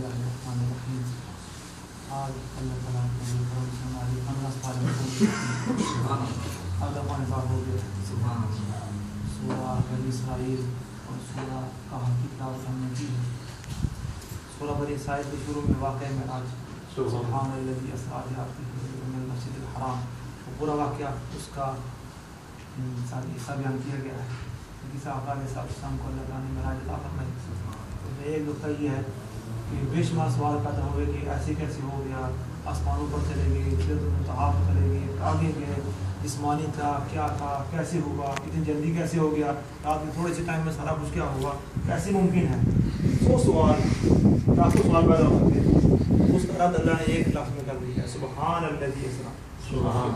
الرحمن الرحیم. آج اللہ تعالیٰ کے ہماری 15 سال اللہ پانے پاک ہو گیا. سورہ بنی اسرائیل اور سورہ کہف کی تلاوت ہم نے کی ہے. سورہ بنی اسرائیل کے شروع میں واقعہ معراج سبحان الذی اسریٰ بعبدہ من المسجد الحرام، وہ پورا واقعہ اس کا حصہ بیان کیا گیا ہے. عیسیٰ علیہ السلام کو اللہ تعالیٰ نے معراج عطا فرمائی. ایک نقطہ یہ ہے کہ بے شمار سوال پیدا ہوئے کہ ایسے کیسے ہو گیا، آسمانوں پر چلے گئے، پھر منتہا پر چلے گئے، آگے گئے، جسمانی تھا، کیا تھا، کیسے ہوا، اتنی جلدی کیسے ہو گیا، رات میں تھوڑے سے ٹائم میں سارا کچھ کیا ہوا، کیسے ممکن ہے. 100 سوال لاکھوں سوال پیدا ہوتے ہیں. اس کا رد اللہ نے ایک لفظ میں کر دیا ہے، سبحان الذی اسریٰ.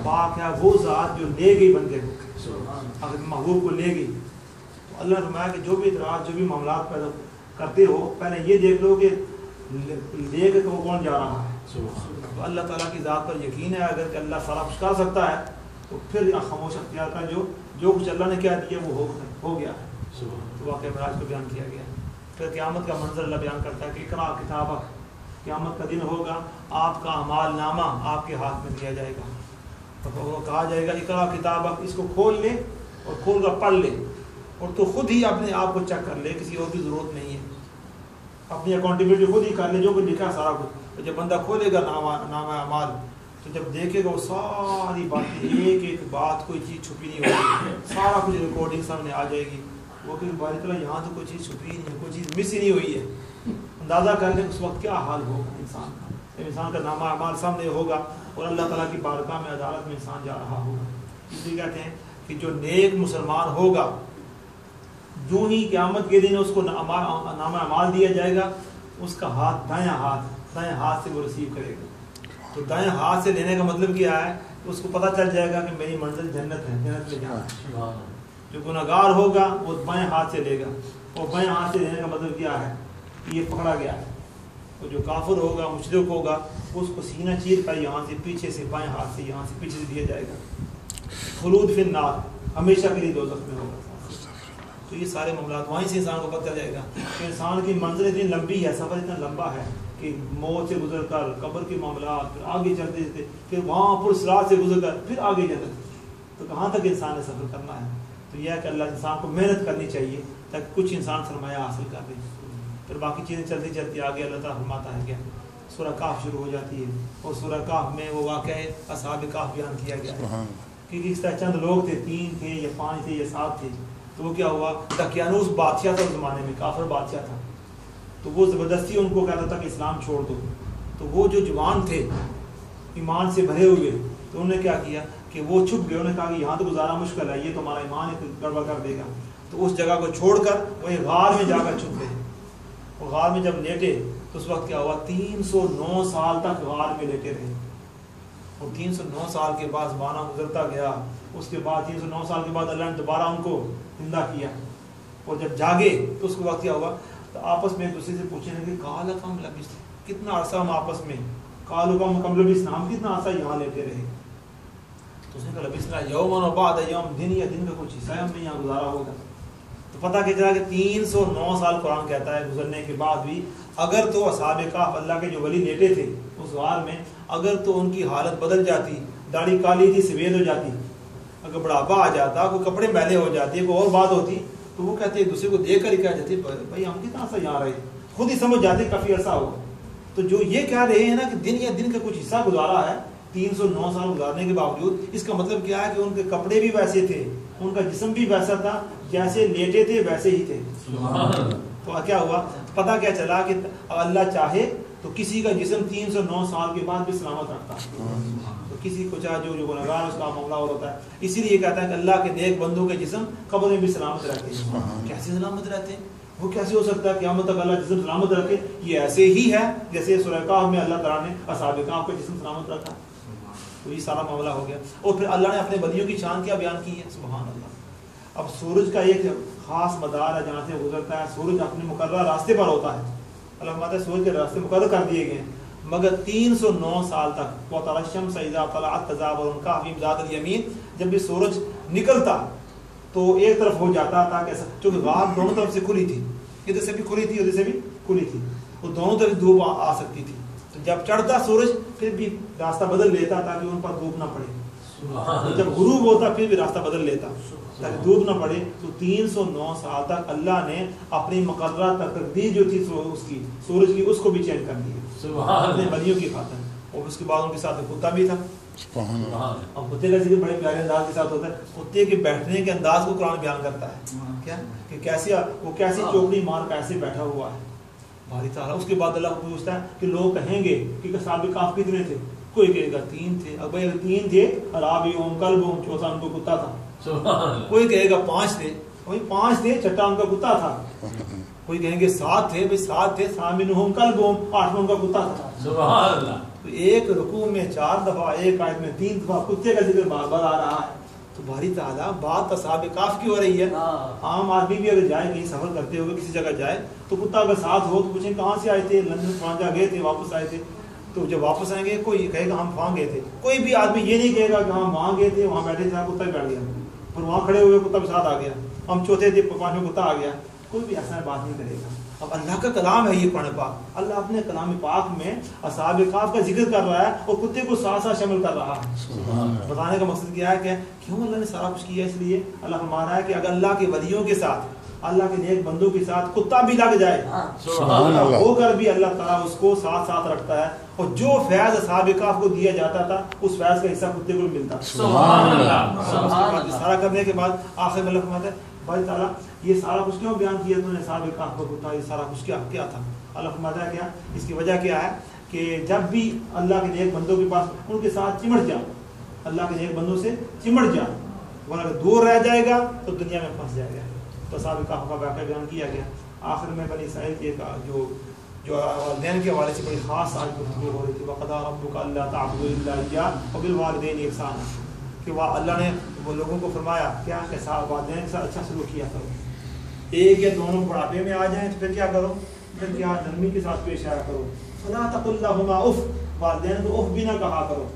پاک ہے وہ ذات جو لے گئی بندے کو. اگر محبوب کو لے گئی تو اللہ نے فرمایا کہ جو بھی اعتراض، جو بھی معاملات پیدا کرتے ہو، پہلے یہ دیکھ لو کہ لے کے وہ کون جا رہا ہے. تو اللہ تعالیٰ کی ذات پر یقین ہے. اگر کہ اللہ سارا کچھ کر سکتا ہے تو پھر خاموش اختیار کا جو کچھ اللہ نے کیا دیا وہ ہو گیا ہے. تو واقعہ معراج کو بیان کیا گیا. پھر قیامت کا منظر اللہ بیان کرتا ہے کہ اقرا کتابک، قیامت کا دن ہوگا، آپ کا اعمال نامہ آپ کے ہاتھ میں دیا جائے گا. تو وہ کہا جائے گا اقرا کتابک، اس کو کھول لے اور کھول کر پڑھ لے، اور تو خود ہی اپنے آپ کو چیک کر لے، کسی اور کی ضرورت نہیں ہے. اپنی اکاؤنٹیبلٹی خود ہی کر لے، جو کچھ لکھا ہے سارا کچھ. تو جب بندہ کھولے گا نام اعمال، تو جب دیکھے گا وہ ساری باتیں، ایک ایک بات، کوئی چیز چھپی نہیں ہوگی، سارا کچھ ریکارڈنگ سامنے آ جائے گی. وہ کہ باری طرح یہاں تو کوئی چیز چھپی نہیں ہے، کوئی چیز مس ہی نہیں ہوئی ہے. اندازہ کر لیں اس وقت کیا حال ہوگا انسان کا. انسان کا نامہ اعمال سامنے ہوگا اور اللہ تعالیٰ کی بارگاہ میں عدالت میں انسان جا رہا ہوگا. اس لیے کہتے ہیں کہ جو نیک مسلمان ہوگا، جو ہی قیامت کے دن اس کو نامہ اعمال دیا جائے گا، اس کا ہاتھ دائیں ہاتھ سے وہ ریسیو کرے گا. تو دائیں ہاتھ سے لینے کا مطلب کیا ہے؟ اس کو پتہ چل جائے گا کہ میری منزل جنت ہے، جنت میں جانا. جو گناہگار ہوگا وہ بائیں ہاتھ سے لے گا. اور بائیں ہاتھ سے لینے کا مطلب کیا ہے؟ یہ پکڑا گیا ہے. تو جو کافر ہوگا، مشرک ہوگا، اس کو سینہ چیر کر یہاں سے پیچھے سے، بائیں ہاتھ سے یہاں سے پیچھے سے دیا جائے گا. خلود فی النار، ہمیشہ کے لیے دوزخ میں ہوگا. تو یہ سارے معاملات وہیں سے انسان کو پتہ چل جائے گا کہ انسان کی منزل اتنی لمبی ہے، سفر اتنا لمبا ہے کہ موت سے گزر کر قبر کے معاملات، پھر آگے چلتے چلتے، پھر وہاں پر صراط سے گزر کر پھر آگے جنت. تو کہاں تک انسان نے سفر کرنا ہے؟ تو یہ ہے کہ اللہ انسان کو محنت کرنی چاہیے تاکہ کچھ انسان سرمایہ حاصل کر لے. پھر باقی چیزیں چلتی چلتی آگے اللہ تعالیٰ فرماتا ہے کہ سورہ کہف شروع ہو جاتی ہے. اور سورہ کہف میں وہ واقعہ اصحاب کہف بیان کیا گیا ہے کہ اس طرح چند لوگ تھے، 3 تھے یا 5 تھے یا 7 تھے. تو وہ کیا ہوا، دقیانوس بادشاہ تھا اس زمانے میں، کافر بادشاہ تھا. تو وہ زبردستی ان کو کہتا تھا کہ اسلام چھوڑ دو. تو وہ جو جوان تھے ایمان سے بھرے ہوئے، تو انہوں نے کیا کیا کہ وہ چھپ گئے. انہوں نے کہا کہ یہاں تو گزارا مشکل ہے، یہ تو ہمارا ایمان گڑبڑ کر دے گا. تو اس جگہ کو چھوڑ کر وہ ایک غار میں جا کر چھپ گئے. اور غار میں جب لیٹے تو اس وقت کیا ہوا، 309 سال تک غار میں لیٹے رہے. اور 309 سال کے بعد زمانہ گزرتا گیا. اس کے بعد 309 سال کے بعد اللہ نے دوبارہ ان کو زندہ کیا. اور جب جاگے تو اس کے وقت کیا ہوا، تو آپس میں ایک دوسرے سے پوچھنے لگے کالا کم لبس، کتنا عرصہ ہم آپس میں، کالو کم لبس، ہم کتنا عرصہ یہاں لیتے رہے. تو اس نے کہا لبسنا یومن و بعد یوم، دن یا دن کا کچھ حصہ ہم نے یہاں گزارا ہوگا. تو پتہ کہ چلا کہ 309 سال قرآن کہتا ہے گزرنے کے بعد بھی اگر تو اصحاب کہف اللہ کے جو ولی لیٹے تھے اس غار میں، اگر تو ان کی حالت بدل جاتی، داڑھی کالی تھی سفید ہو جاتی، اگر بڑھاپا آ جاتا، کوئی کپڑے میلے ہو جاتے، کوئی اور بات ہوتی، تو وہ کہتے ایک دوسرے کو دیکھ کر ہی کہہ جاتے بھائی ہم کتنا عرصہ یہاں رہے، خود ہی سمجھ جاتے کافی عرصہ ہوگا. تو جو یہ کہہ رہے ہیں نا کہ دن یا دن کا کچھ حصہ گزارا ہے 309 سال گزارنے کے باوجود، اس کا مطلب کیا ہے کہ ان کے کپڑے بھی ویسے تھے، ان کا جسم بھی ویسا تھا، جیسے لیٹے تھے ویسے ہی تھے. تو کیا ہوا، پتہ کیا چلا کہ اللہ چاہے تو کسی کا جسم 309 سال کے بعد بھی سلامت رکھتا ہے. تو کسی کو چاہے جو گنہگار اس کا معاملہ اور ہوتا ہے. اسی لیے کہتا ہے کہ اللہ کے نیک بندوں کے جسم قبر میں بھی سلامت رہتے ہیں. کیسے سلامت رہتے ہیں؟ وہ کیسے ہو سکتا ہے قیامت تک اللہ جسم سلامت رکھے؟ یہ ایسے ہی ہے جیسے سورہ کہف میں اللہ تعالیٰ نے اصحاب کہف کا جسم سلامت رکھا. تو یہ سارا معاملہ ہو گیا. اور پھر اللہ نے اپنے ولیوں کی شان کیا بیان کی ہے، سبحان اللہ. اب سورج کا ایک خاص مدار ہے جہاں سے گزرتا ہے. سورج اپنے مقررہ راستے پر ہوتا ہے. اللہ فرماتا ہے سورج کے راستے مقرر کر دیے گئے ہیں، مگر 309 سال تک وَتَرَى الشَّمْسَ إِذَا طَلَعَتْ تَزَاوَرُ عَنْ كَهْفِهِمْ ذَاتَ الْيَمِينِ. جب بھی سورج نکلتا تو ایک طرف ہو جاتا تھا، کیسا، چونکہ غار دونوں طرف سے کھلی تھی، ادھر سے بھی کھلی تھی ادھر سے بھی کھلی تھی. وہ دونوں طرف دھوپ آ سکتی تھی. تو جب چڑھتا سورج پھر بھی راستہ بدل لیتا تاکہ ان پر دھوپ نہ پڑے. جب غروب ہوتا پھر بھی راستہ بدل لیتا تاکہ دھوپ نہ پڑے. تو 309 سال تک اللہ نے اپنی مقررہ تقدیر جو تھی اس کی سورج کی اس کو بھی چینج کر دیا اپنے ولیوں کی خاطر. اور اس کے بعد ان کے ساتھ کتا بھی تھا. اب کتے کا ذکر بڑے پیارے انداز کے ساتھ ہوتا ہے. کتے کے بیٹھنے کے انداز کو قرآن بیان کرتا ہے کیا کہ کیسے وہ کیسی چوکڑی مار کیسے بیٹھا ہوا ہے باری تعالیٰ. اس کے بعد اللہ کو پوچھتا ہے کہ لوگ کہیں گے کہ اصحاب کہف کتنے تھے؟ کوئی کہے گا 3 تھے. اب بھائی 3 تھے رابعہم کلبہم چوتھا ان کو کتا تھا. کوئی کہے گا 5 تھے. بھائی 5 تھے چھٹا ان کا کتا تھا. کوئی کہیں گے 7 تھے. بھائی 7 تھے ثامنہم کلبہم 8واں ان کا کتا تھا. سبحان اللہ. تو ایک رکوع میں 4 دفعہ ایک آیت میں 3 دفعہ کتے کا ذکر بار بار آ رہا ہے. تو باری تعالیٰ بات اصحاب کہف کی ہو رہی ہے. عام آدمی بھی اگر جائے کہیں سفر کرتے ہوئے کسی جگہ جائے تو کتا اگر ساتھ ہو تو پوچھیں کہاں سے آئے تھے؟ لندن فرانجا گئے تھے واپس آئے تھے. تو جب واپس آئیں گے کوئی کہے گا ہم وہاں گئے تھے. کوئی بھی آدمی یہ نہیں کہے گا کہ ہم وہاں گئے تھے وہاں بیٹھے تھے کتا بھی بیٹھ گیا اور وہاں کھڑے ہوئے کتا بھی ساتھ آ گیا. ہم چوتھے تھے 5واں کتا آ گیا. کوئی بھی ایسا بات نہیں کرے گا. اب اللہ کا کلام ہے یہ قرآن پاک. اللہ اپنے کلام پاک میں اصحاب کہف کا ذکر کر رہا ہے اور کتے کو ساتھ ساتھ شامل کر رہا ہے. بتانے کا مقصد کیا ہے کہ کیوں اللہ نے سارا کچھ کیا؟ اس لیے اللہ فرما رہا ہے کہ اگر اللہ کے ولیوں کے ساتھ اللہ کے نیک بندوں کے ساتھ کتا بھی لگ جائے ہو کر بھی اللہ تعالیٰ اس کو ساتھ ساتھ رکھتا ہے. اور جو فیض اصحاب کہف کو دیا جاتا تھا اس فیض کا حصہ کتے کو ملتا. سارا کرنے کے بعد آخر میں اللہ فرماتا ہے بھائی تعالیٰ یہ سارا کچھ کیوں بیان کیا تو نے اصحاب کہف کو کتا؟ یہ سارا کچھ کیا تھا؟ اللہ فرماتا ہے کیا اس کی وجہ کیا ہے کہ جب بھی اللہ کے نیک بندوں کے پاس ان کے ساتھ چمٹ جا, اللہ کے نیک بندوں سے چمٹ جا, ورنہ اگر دور رہ جائے گا تو دنیا میں پھنس جائے گا. تو اصحاب کہف کا واقعہ بیان کیا گیا. آخر میں بنی اسرائیل کے جو والدین کے حوالے سے بڑی خاص آج گفتگو ہو رہی تھی. وَقَضَىٰ رَبُّكَ أَلَّا تَعْبُدُوا إِلَّا إِيَّاهُ وَبِالْوَالِدَيْنِ إِحْسَانًا کہ وہ اللہ نے وہ لوگوں کو فرمایا کیا کہ والدین کے ساتھ اچھا سلوک کیا کرو. ایک یا دونوں بڑھاپے میں آ جائیں تو پھر کیا کرو؟ پھر کیا نرمی کے ساتھ پیش آیا کرو. فَلَا تَقُل لَّهُمَا أُفٍّ والدین کو اف بھی نہ کہا کرو.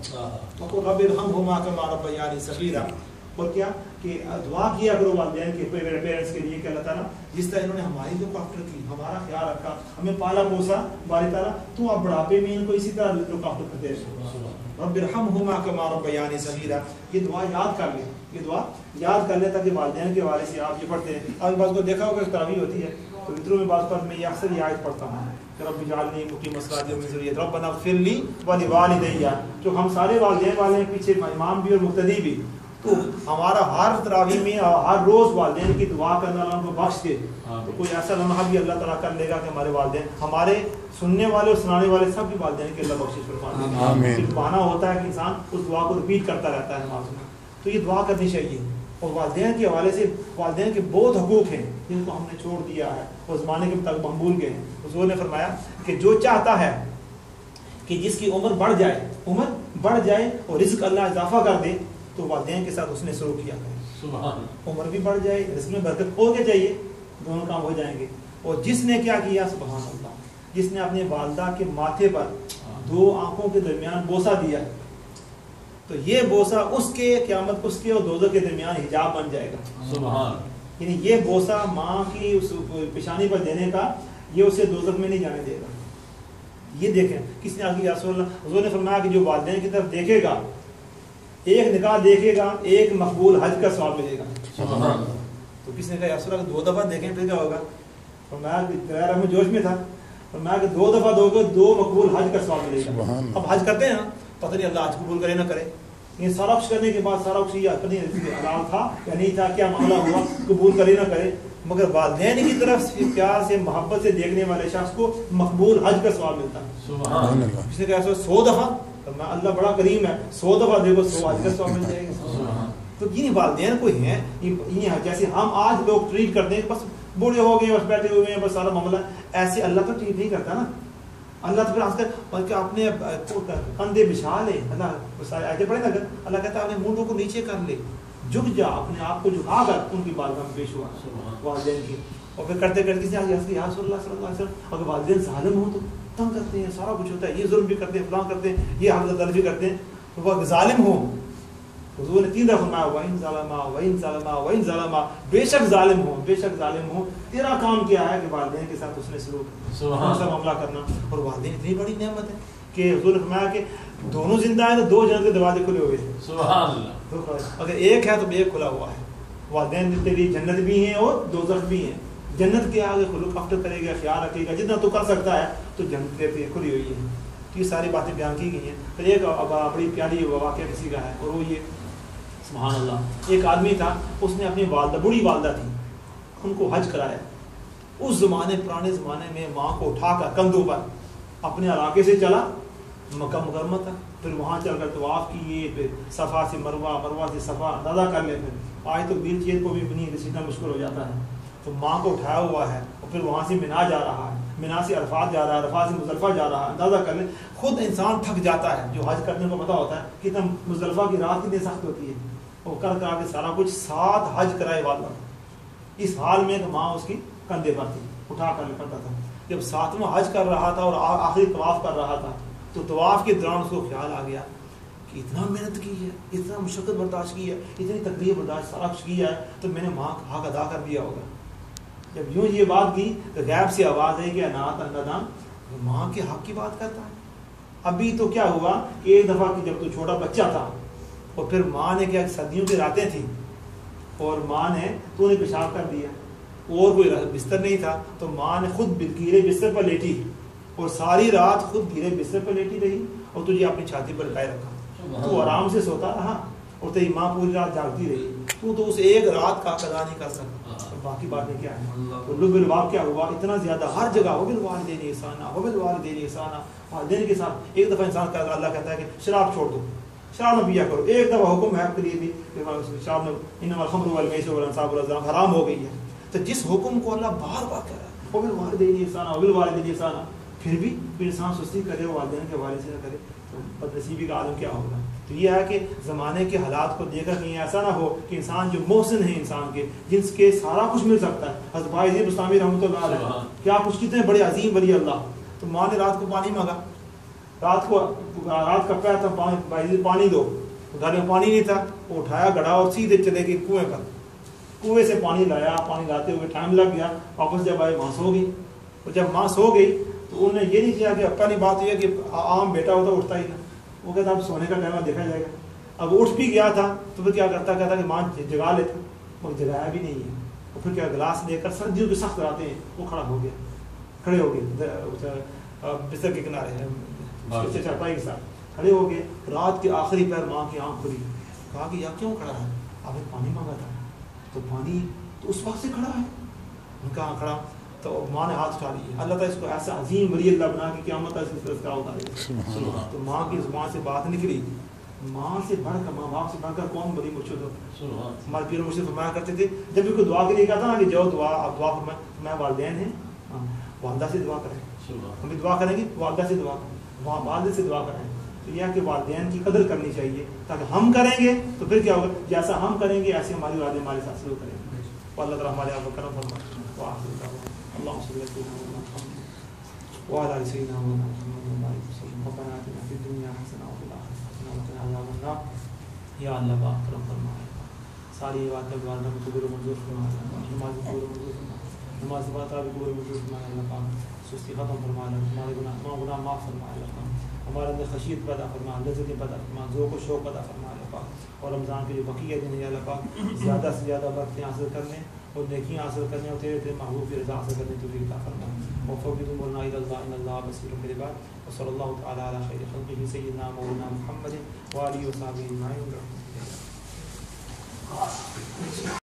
وَقُلْ رَبِّ ارْحَمْهُمَا كَمَا رَبَّيَانِي صَغِيرًا اور کیا کہ دعا کیا کرو والدین کے پیرنٹس کے لیے کہ اللہ تعالیٰ جس طرح انہوں نے ہماری لک آفٹر کی, ہمارا خیال رکھا, ہمیں پالا پوسا, باری تعالیٰ تو آپ بڑھاپے میں ان کو اسی طرح لک آفٹر کرتے رہو. رب ارحمہما کما ربیانی صغیرا. یہ دعا یاد کر لیں, یہ دعا یاد کر لیں تاکہ والدین کے حوالے سے آپ یہ پڑھتے ہیں. آپ بعض کو دیکھا ہوگا تراویح ہوتی ہے تو وطروں میں بعض پر میں یہ اکثر یہ آیت پڑھتا ہوں کہ رب اجعلنی مقیم الصلاۃ ومن ذریتی ربنا اغفر لی ولوالدی. جو ہم سارے والدین والے ہیں پیچھے امام بھی اور مقتدی بھی, تو ہمارا ہر تراویح میں ہر روز والدین کی دعا کرنا اللہ ان کو بخش دے. تو کوئی ایسا لمحہ بھی اللہ تعالیٰ کر لے گا کہ ہمارے والدین, ہمارے سننے والے اور سنانے والے سب بھی والدین کے اللہ بخشش فرما دے. ایک بہانہ ہوتا ہے کہ انسان اس دعا کو رپیٹ کرتا رہتا ہے نماز میں, تو یہ دعا کرنی چاہیے. اور والدین کے حوالے سے والدین کے بہت حقوق ہیں جن کو ہم نے چھوڑ دیا ہے اور زمانے کے مطابق ہم بھول گئے ہیں. حضور نے فرمایا کہ جو چاہتا ہے کہ جس کی عمر بڑھ جائے اور رزق اللہ اضافہ کر دے تو والدین کے ساتھ اس نے سلوک کیا کرے. عمر بھی بڑھ جائے, رزق میں برکت ہو کے چاہیے, دونوں کام ہو جائیں گے. اور جس نے کیا کیا سبحان اللہ, جس نے اپنے والدہ کے ماتھے پر 2 آنکھوں کے درمیان بوسہ دیا تو یہ بوسہ اس کے قیامت اس کے اور دوزخ کے درمیان حجاب بن جائے گا. سبحان. یعنی یہ بوسہ ماں کی اس پیشانی پر دینے کا یہ اسے دوزخ میں نہیں جانے دے گا. یہ دیکھیں کس نے آگے رسول اللہ حضور نے فرمایا کہ جو والدین کی طرف دیکھے گا, ایک نکاح دیکھے گا, ایک مقبول حج کا ثواب ملے گا. تو کس نے کہا یا رسول اللہ 2 دفعہ دیکھیں پھر کیا ہوگا؟ فرمایا کہ غیر میں جوش میں تھا, فرمایا کہ 2 دفعہ دو گے 2 مقبول حج کا ثواب ملے گا. اب حج کرتے ہیں نا, پتہ نہیں اللہ حج قبول کرے نہ کرے. یہ سارا کچھ کرنے کے بعد سارا کچھ یہ حلال تھا یا نہیں تھا, کیا معاملہ ہوا, قبول کرے نہ کرے, مگر والدین کی طرف سے پیار سے محبت سے دیکھنے والے شخص کو مقبول حج کا ثواب ملتا ہے. کس نے کہا 100 دفعہ, اللہ بڑا کریم ہے, 100 دفعہ دیکھو 100 حج کا ثواب مل جائے گا. تو یہ والدین کوئی ہیں جیسے ہم آج لوگ ٹریٹ کرتے ہیں, بس بوڑھے ہو گئے, بس بیٹھے ہوئے ہیں, بس سارا معاملہ ایسے اللہ تو ٹریٹ نہیں کرتا نا. اللہ تو پھر آج کل بلکہ اپنے کندھے بچھا لے, اللہ آیتیں پڑھے نا, اللہ کہتا ہے اپنے مونڈوں کو نیچے کر لے, جھک جا, اپنے آپ کو جھکا کر ان کی بارگاہ میں پیش ہوا والدین کی. اور پھر کرتے کرتے کسی یا رسول اللہ صلی اللہ علیہ وسلم اگر والدین ظالم ہوں تو تنگ کرتے ہیں, سارا کچھ ہوتا ہے, یہ ظلم بھی کرتے ہیں, فلاں کرتے ہیں, یہ حفظ طلبی کرتے ہیں. وہ ظالم ہوں حضور نے 3 دفعہ فرمایا وَإِن ظَلَمَا وَإِن ظَلَمَا وَإِن ظَلَمَا، بے شک ظالم ہوں، بے شک ظالم ہوں. تیرا کام کیا ہے کہ والدین کے ساتھ اس نے سلوک سا معاملہ کرنا. اور والدین اتنی بڑی نعمت ہے کہ حضور نے فرمایا کہ دونوں زندہ ہیں تو 2 جنت کے دروازے کھلے ہوئے ہیں. سبحان اللہ. اگر ایک ہے تو ایک کھلا ہوا ہے. والدین تیری جنت بھی ہیں اور دوزخ بھی ہیں. جنت کے آگے خلق افطر کرے گا، خیال رکھے گا جتنا تو کر سکتا ہے، تو جنت کے کھلی ہوئی ہے. تو یہ ساری باتیں بیان کی گئی ہیں. پھر ایک بڑی پیاری واقعہ کسی کا ہے، اور وہ یہ سبحان اللہ، ایک آدمی تھا، اس نے اپنی والدہ، بوڑھی والدہ تھی، ان کو حج کرایا. اس زمانے، پرانے زمانے میں ماں کو اٹھا کر کندھوں پر اپنے علاقے سے چلا مکہ مکرمہ تھا، پھر وہاں چل کر طواف کیے، پھر صفا سے مروہ، مروہ سے صفا، اندازہ کر لیں. پھر آج تو ویل چیئر کو بھی نہیں گھسیٹنا مشکل ہو جاتا ہے. تو ماں کو اٹھایا ہوا ہے، اور پھر وہاں سے مینا جا رہا ہے، مینا سے عرفات جا رہا ہے، عرفات سے مزدلفہ جا رہا ہے. اندازہ کر لیں، خود انسان تھک جاتا ہے. جو حج کرنے کو پتہ ہوتا ہے کہ مزدلفہ کی رات کتنی سخت ہوتی ہے، اور کر کے سارا کچھ 7 حج کرائے والدہ. اس حال میں کہ ماں اس کی کندھے پر تھی، اٹھا کر کرتا تھا. جب 7واں حج کر رہا تھا اور آخری طواف کر رہا تھا، تو طواف کے دوران اس کو خیال آ گیا کہ اتنا محنت کی ہے، اتنا مشقت برداشت کی ہے، اتنی تکلیف برداشت سارا کچھ کیا ہے، تو میں نے ماں کا حق ادا کر دیا ہوگا. جب یوں یہ بات کی تو غیب سے آواز ہے کہ انات اندادان، ماں کے حق کی بات کرتا ہے. ابھی تو کیا ہوا کہ ایک دفعہ کی جب تو چھوٹا بچہ تھا، اور پھر ماں نے کیا، سردیوں کی راتیں تھیں، اور ماں نے تو نے پیشاب کر دیا، اور کوئی بستر نہیں تھا، تو ماں نے خود گیرے بستر پر لیٹی، اور ساری رات خود گیرے بستر پر لیٹی رہی، اور تجھے اپنی چھاتی پر لٹائے رکھا. تو آرام سے سوتا رہا، اور تیری ماں پوری رات جاگتی رہی. تو اس ایک رات کا ادا نہیں کر سکتا. باقی باتیں کیا ہیں. تو لب الباب کیا ہوا، اتنا زیادہ ہر جگہ وبالوالدین احسانا، وبالوالدین احسانا. والدین کے ساتھ ایک دفعہ انسان کا اللہ کہتا ہے کہ شراب چھوڑ دو، شراب نہ پیا کرو. ایک دفعہ حکم ہے آپ کے لیے بھی کہ شراب میں انما الخمر والمیسر والانصاب والازلام حرام ہو گئی ہے. تو جس حکم کو اللہ بار بار کہہ رہا ہے وبالوالدین احسانا، وبالوالدین احسانا، پھر بھی انسان سستی کرے، والدین کے والد سے نہ کرے، تو بدنصیبی کا عالم کیا ہوگا. تو یہ ہے کہ زمانے کے حالات کو دیکھ کر کہیں ایسا نہ ہو کہ انسان جو محسن ہے، انسان کے جن کے سارا کچھ مل سکتا ہے. حضرت بھائی بستامی رحمۃ اللہ علیہ کیا کچھ، کتنے بڑے عظیم ولی اللہ. تو ماں نے رات کو پانی مانگا، رات کا پیر تھا، پانی دو. گھر میں پانی نہیں تھا، وہ اٹھایا گڑھا اور سیدھے چلے گئے کنویں پر. کنویں سے پانی لایا، پانی لاتے ہوئے ٹائم لگ گیا. واپس جب آئے ماں سو گئی. اور جب ماں سو گئی تو انہوں نے یہ نہیں کیا کہ پہلی بات یہ ہے کہ عام بیٹا ہوتا اٹھتا ہی نہ، وہ کہتا اب سونے کا ٹائم دیکھا جائے گا. اب اٹھ بھی گیا تھا تو پھر کیا کرتا، کہتا کہ ماں جگا لیتا، وہ جگایا بھی نہیں ہے. اور پھر کیا گلاس لے کر، سردیوں کے سخت راتیں ہیں، وہ کھڑا ہو گیا، کھڑے ہو گئے بستر کے کنارے چارپائی کے ساتھ کھڑے ہو گئے. رات کے آخری پیر ماں کی آنکھ کھلی. کہا کہ یار کیوں کھڑا ہے، آپ نے پانی مانگا تھا. تو پانی تو اس وقت سے کھڑا ہے. ان کا کھڑا. تو ماں نے ہاتھ اٹھا لیا. اللہ تعالیٰ اس کو ایسا عظیم ولی اللہ بنا کہ قیامت تک اس کا اتارے. تو ماں کی زبان سے بات نکلی. ماں سے بڑھ کر، ماں باپ سے بڑھ کر کون بڑی مرشد ہو. ہمارے پیر مرشد فرمایا کرتے تھے جب بھی کوئی دعا کے لیے کہتا نا کہ جاؤ دعا، آپ دعا فرمائیں، والدین ہیں، والدہ سے دعا کریں. ہم بھی دعا کریں گے، والدہ سے دعا کریں، والد سے دعا کریں. تو یہ ہے کہ والدین کی قدر کرنی چاہیے، تاکہ ہم کریں گے تو پھر کیا ہوگا، جیسا ہم کریں گے ایسے ہماری والدین ہمارے ساتھ سلوک کریں گے. اللہ تعالیٰ ہمارے آپ کو کرم فرمائے. اللهم صل على سيدنا محمد وعلى ال سيدنا محمد. ربنا آتنا في الدنيا حسنة وفي الآخرة حسنة وقنا عذاب النار. یا اللہ پاک کرم فرمائے. ساری عبادت والدہ کو قبول و منظور فرمائے. نماز قبول و منظور فرمائے. نماز بات بھی قبول و منظور فرمائے. اللہ پاک سستی ختم فرمائے. ہمارے گناہ معاف فرمائے. اللہ پاک ہمارے اندر خشیت پیدا فرمائے، لذت پیدا فرمائے، ذوق و شوق پیدا فرمائے. اللہ پاک اور رمضان کے جو بقیہ دن ہے اللہ پاک زیادہ سے زیادہ برکتیں حاصل کرنے اور نیکیاں حاصل کرنے اور تیرے محبوب کی رضا حاصل کرنے کی توفیق عطا فرمائے. وفوض امورنا الى الله ان الله بصير بالعباد. وصلى الله تعالى على خير خلقه سيدنا مولانا محمد وآله وصحبه اجمعين.